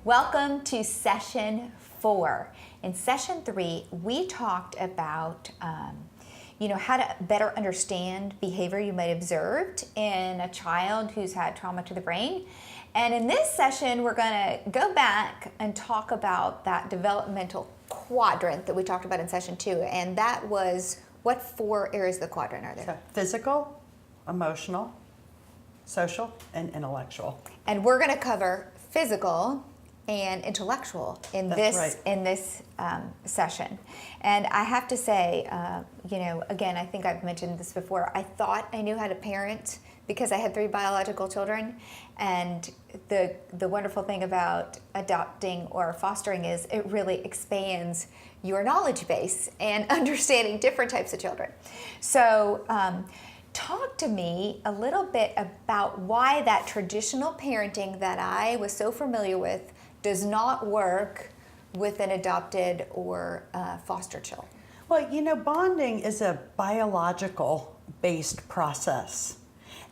Welcome to session 4. In session 3, we talked about how to better understand behavior you might have observed in a child who's had trauma to the brain. And in this session, we're going to go back and talk about that developmental quadrant that we talked about in session 2. And that was, what 4 areas of the quadrant are there? So physical, emotional, social, and intellectual. And we're going to cover physical and intellectual in this session. And I have to say, again, I think I've mentioned this before, I thought I knew how to parent because I had 3 biological children. And the wonderful thing about adopting or fostering is it really expands your knowledge base and understanding different types of children. So talk to me a little bit about why that traditional parenting that I was so familiar with does not work with an adopted or foster child. Well, bonding is a biological-based process.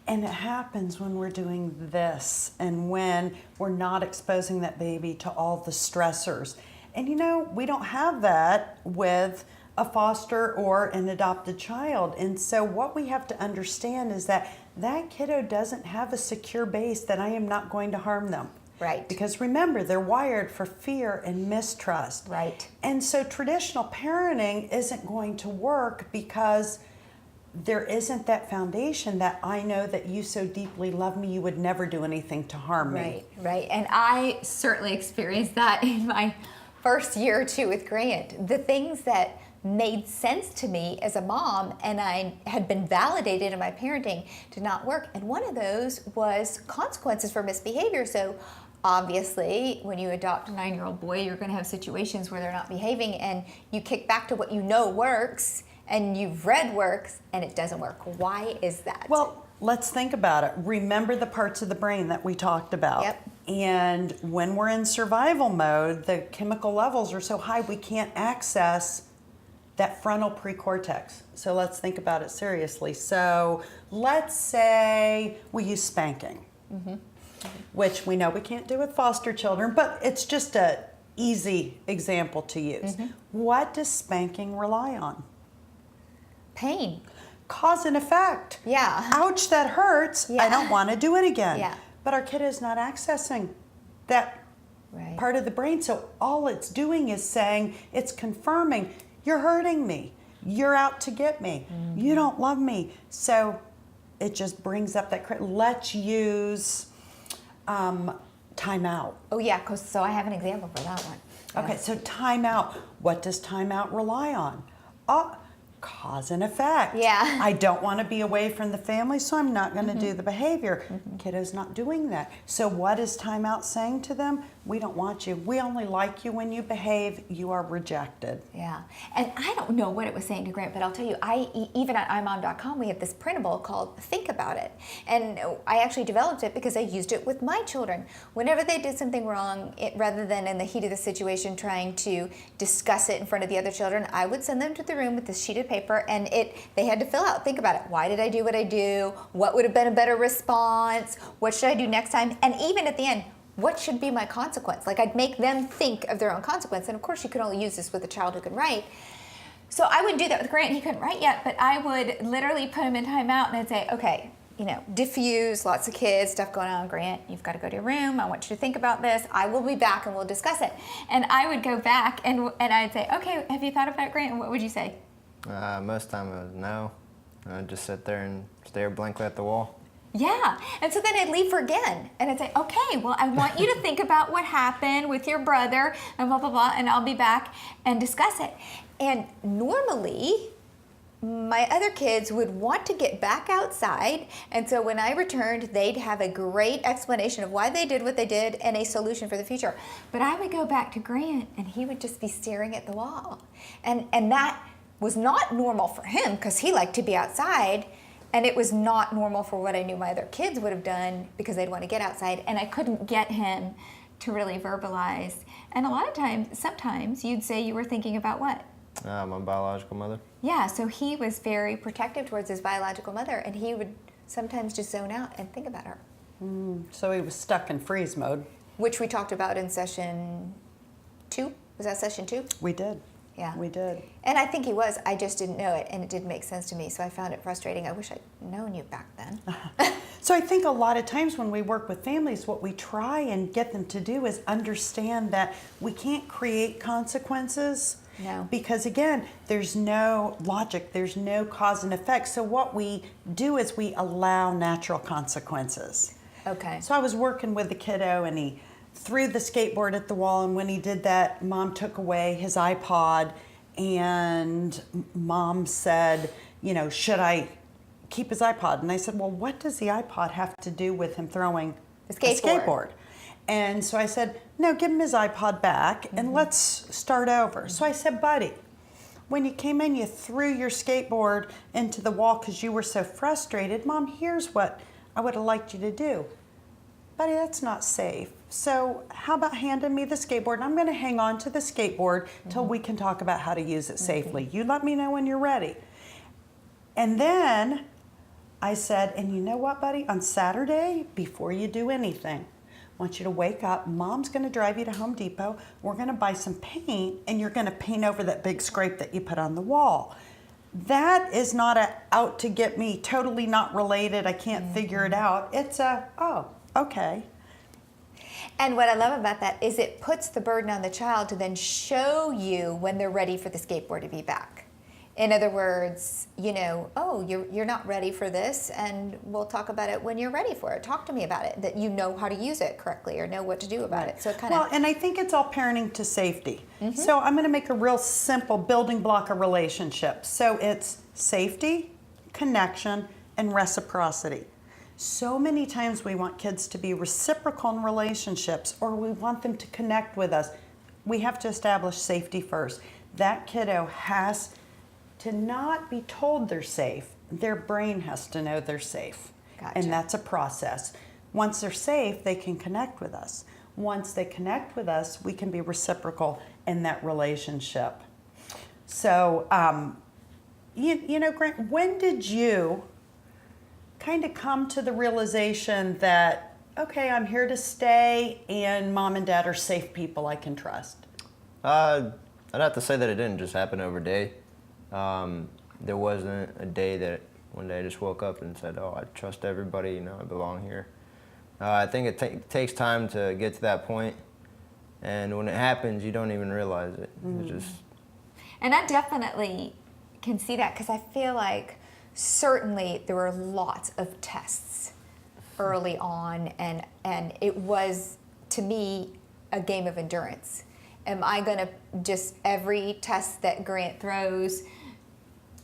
And it happens when we're doing this and when we're not exposing that baby to all the stressors. And we don't have that with a foster or an adopted child. And so what we have to understand is that kiddo doesn't have a secure base that I am not going to harm them. Right. Because remember, they're wired for fear and mistrust. Right. And so traditional parenting isn't going to work because there isn't that foundation that I know that you so deeply love me, you would never do anything to harm me. Right. And I certainly experienced that in my first year or 2 with Grant. The things that made sense to me as a mom and I had been validated in my parenting did not work. And one of those was consequences for misbehavior. So obviously, when you adopt a 9-year-old boy, you're going to have situations where they're not behaving and you kick back to what you know works and you've read works and it doesn't work. Why is that? Well, let's think about it. Remember the parts of the brain that we talked about. Yep. And when we're in survival mode, the chemical levels are so high we can't access that frontal precortex. So let's think about it seriously. So let's say we use spanking, which we know we can't do with foster children, but it's just an easy example to use. What does spanking rely on? Pain. Cause and effect. Yeah. Ouch, that hurts. Yeah. I don't want to do it again. Yeah. But our kid is not accessing that part of the brain. So all it's doing is saying, it's confirming, you're hurting me. You're out to get me. You don't love me. So it just brings up that, let's use timeout. Oh yeah, so I have an example for that one. Okay, so timeout. What does timeout rely on? Cause and effect. Yeah. I don't want to be away from the family, so I'm not going to do the behavior. Kiddo's not doing that. So what is timeout saying to them? We don't want you. We only like you when you behave. You are rejected. Yeah. And I don't know what it was saying to Grant, but I'll tell you, even at imom.com, we have this printable called Think About It. And I actually developed it because I used it with my children. Whenever they did something wrong, rather than in the heat of the situation trying to discuss it in front of the other children, I would send them to the room with this sheet of paper and they had to fill out, think about it. Why did I do what I do? What would have been a better response? What should I do next time? And even at the end, what should be my consequence? Like I'd make them think of their own consequence. And of course you can only use this with a child who can write. So I wouldn't do that with Grant. He couldn't write yet, but I would literally put him in timeout and I'd say, okay, diffuse, lots of kids, stuff going on. Grant, you've got to go to your room. I want you to think about this. I will be back and we'll discuss it. And I would go back and I'd say, okay, have you thought about it, Grant? And what would you say? Most of the time it was no. I'd just sit there and stare blankly at the wall. Yeah, and so then I'd leave for again, and I'd say, okay, well, I want you to think about what happened with your brother, and blah, blah, blah, and I'll be back and discuss it. And normally, my other kids would want to get back outside, and so when I returned, they'd have a great explanation of why they did what they did and a solution for the future. But I would go back to Grant, and he would just be staring at the wall. And that was not normal for him, because he liked to be outside, and it was not normal for what I knew my other kids would have done because they'd want to get outside, and I couldn't get him to really verbalize. And a lot of times, sometimes you'd say you were thinking about what? My biological mother. Yeah, so he was very protective towards his biological mother, and he would sometimes just zone out and think about her. So he was stuck in freeze mode. which we talked about in session 2. Was that session 2? We did. Yeah. We did. And I think he was. I just didn't know it, and it didn't make sense to me, so I found it frustrating. I wish I'd known you back then. So I think a lot of times when we work with families, what we try and get them to do is understand that we can't create consequences. No. Because again, there's no logic, there's no cause and effect. So what we do is we allow natural consequences. Okay. So I was working with the kiddo and he threw the skateboard at the wall, and when he did that, Mom took away his iPod, and Mom said, you know, should I keep his iPod? And I said, well, what does the iPod have to do with him throwing The a skateboard. skateboard? And so I said, no, give him his iPod back and let's start over. So I said, buddy, when you came in, you threw your skateboard into the wall because you were so frustrated. Mom, here's what I would have liked you to do. Buddy, that's not safe. So how about handing me the skateboard? And I'm going to hang on to the skateboard till we can talk about how to use it safely. You let me know when you're ready. And then I said, and you know what, buddy? On Saturday, before you do anything, I want you to wake up. Mom's going to drive you to Home Depot. We're going to buy some paint, and you're going to paint over that big scrape that you put on the wall. That is not a out to get me, totally not related, I can't figure it out. It's a, oh, okay. And what I love about that is it puts the burden on the child to then show you when they're ready for the skateboard to be back. In other words, you know, oh, you're not ready for this, and we'll talk about it when you're ready for it. Talk to me about it, that you know how to use it correctly or know what to do about it. So it kind of... Well, and I think it's all parenting to safety. So I'm going to make a real simple building block of relationships. So it's safety, connection, and reciprocity. So many times we want kids to be reciprocal in relationships, or we want them to connect with us. We have to establish safety first. That kiddo has to not be told they're safe. Their brain has to know they're safe. Gotcha. And that's a process. Once they're safe, they can connect with us. Once they connect with us, we can be reciprocal in that relationship. So, you know, Grant, when did you kind of come to the realization that, okay, I'm here to stay and Mom and Dad are safe people I can trust? I'd have to say that it didn't just happen over day. There wasn't a day that one day I just woke up and said, oh, I trust everybody, you know, I belong here. I think it takes time to get to that point, and when it happens, you don't even realize it. It's just... And I definitely can see that, because I feel like certainly there were lots of tests early on, and it was, to me, a game of endurance. Am I going to just, every test that Grant throws,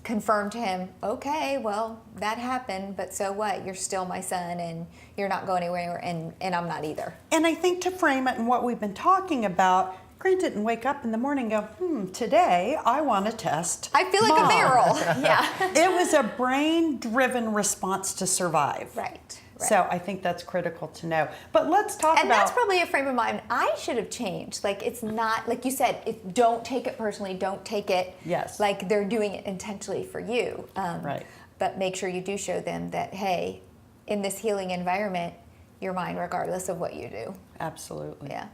confirm to him, okay, well, that happened, but so what? You're still my son, and you're not going anywhere, and I'm not either. And I think to frame it and what we've been talking about, Grant didn't wake up in the morning and go, today I want to test I feel like Mom. a Merrill. Yeah. It was a brain-driven response to survive. Right. So I think that's critical to know. But let's talk And about... that's probably a frame of mind I should have changed. Like, it's not, like you said, don't take it personally, don't take it Yes. like they're doing it intentionally for you. Right. But make sure you do show them that, hey, in this healing environment, you're mine regardless of what you do. Absolutely. Yeah.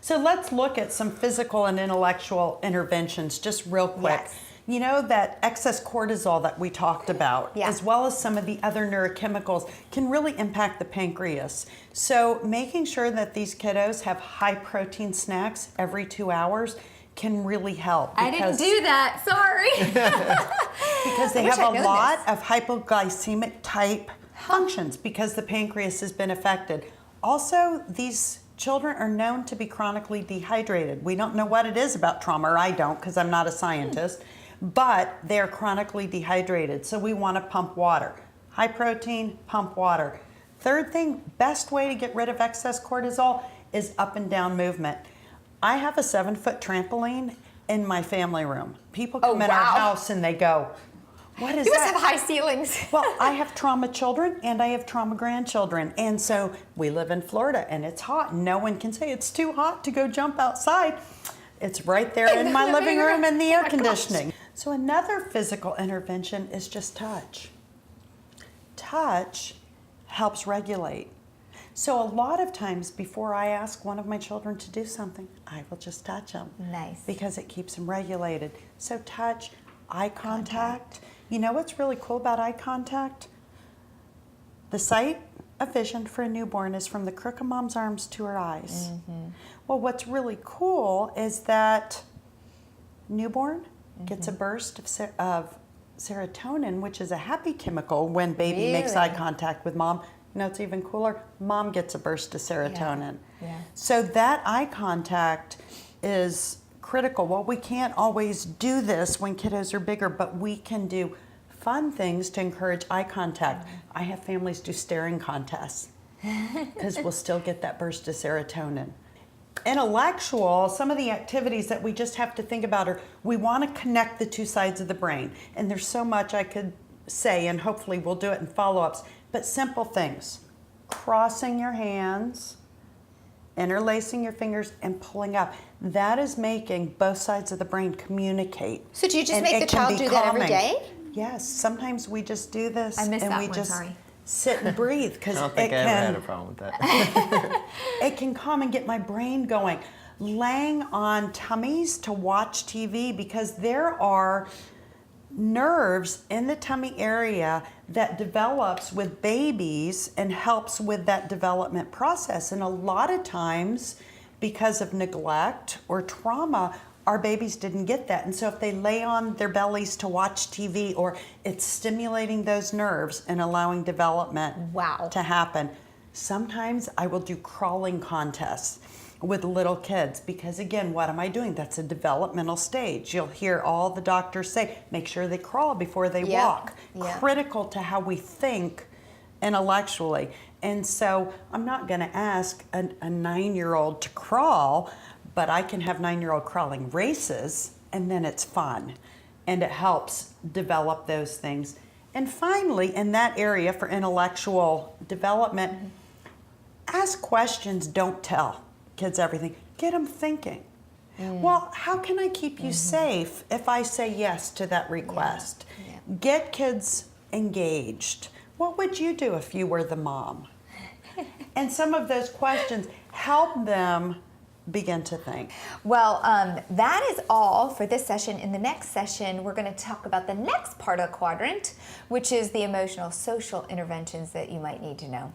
So let's look at some physical and intellectual interventions just real quick. Yes. You know, that excess cortisol that we talked about, Yeah. as well as some of the other neurochemicals, can really impact the pancreas. So making sure that these kiddos have high protein snacks every 2 hours can really help. I didn't do that, sorry. Because they I wish have I'd a known lot this. of hypoglycemic type functions because the pancreas has been affected. Also, these children are known to be chronically dehydrated. We don't know what it is about trauma, or I don't because I'm not a scientist, but they're chronically dehydrated. So we want to pump water. High protein, pump water. Third thing, best way to get rid of excess cortisol is up and down movement. I have a 7-foot trampoline in my family room. People come in our wow. house and they go, what is You must that? have high ceilings. Well, I have trauma children and I have trauma grandchildren. And so we live in Florida and it's hot. No one can say it's too hot to go jump outside. It's right there in my living room in the air conditioning. So another physical intervention is just touch. Touch helps regulate. So a lot of times before I ask one of my children to do something, I will just touch them. Nice. Because it keeps them regulated. So touch, eye contact. You know what's really cool about eye contact? The sight of vision for a newborn is from the crook of mom's arms to her eyes. Well, what's really cool is that newborn gets a burst of serotonin, which is a happy chemical when baby makes eye contact with mom. You know, it's even cooler. Mom gets a burst of serotonin. Yeah. So that eye contact is critical. Well, we can't always do this when kiddos are bigger, but we can do fun things to encourage eye contact. I have families do staring contests because we'll still get that burst of serotonin. Intellectual, some of the activities that we just have to think about are we want to connect the two sides of the brain. And there's so much I could say, and hopefully we'll do it in follow-ups, but simple things. Crossing your hands, interlacing your fingers, and pulling up. That is making both sides of the brain communicate. So do you just And make the it can child be do that every calming. day? Yes, sometimes we just do this I missed and that we one, just sorry. sit and breathe because I don't it think I ever had a can problem with that. it can calm and get my brain going. Laying on tummies to watch TV because there are nerves in the tummy area that develops with babies and helps with that development process. And a lot of times, because of neglect or trauma, our babies didn't get that. And so if they lay on their bellies to watch TV, or it's stimulating those nerves and allowing development to happen. Sometimes I will do crawling contests with little kids because, again, what am I doing? That's a developmental stage. You'll hear all the doctors say, make sure they crawl before they walk. Critical to how we think intellectually. And so I'm not going to ask a 9-year-old to crawl, but I can have 9-year-old crawling races, and then it's fun. And it helps develop those things. And finally, in that area for intellectual development, ask questions, don't tell kids everything. Get them thinking. Well, how can I keep you safe if I say yes to that request? Get kids engaged. What would you do if you were the mom? And some of those questions help them begin to think. Well, that is all for this session. In the next session, we're going to talk about the next part of the quadrant, which is the emotional social interventions that you might need to know.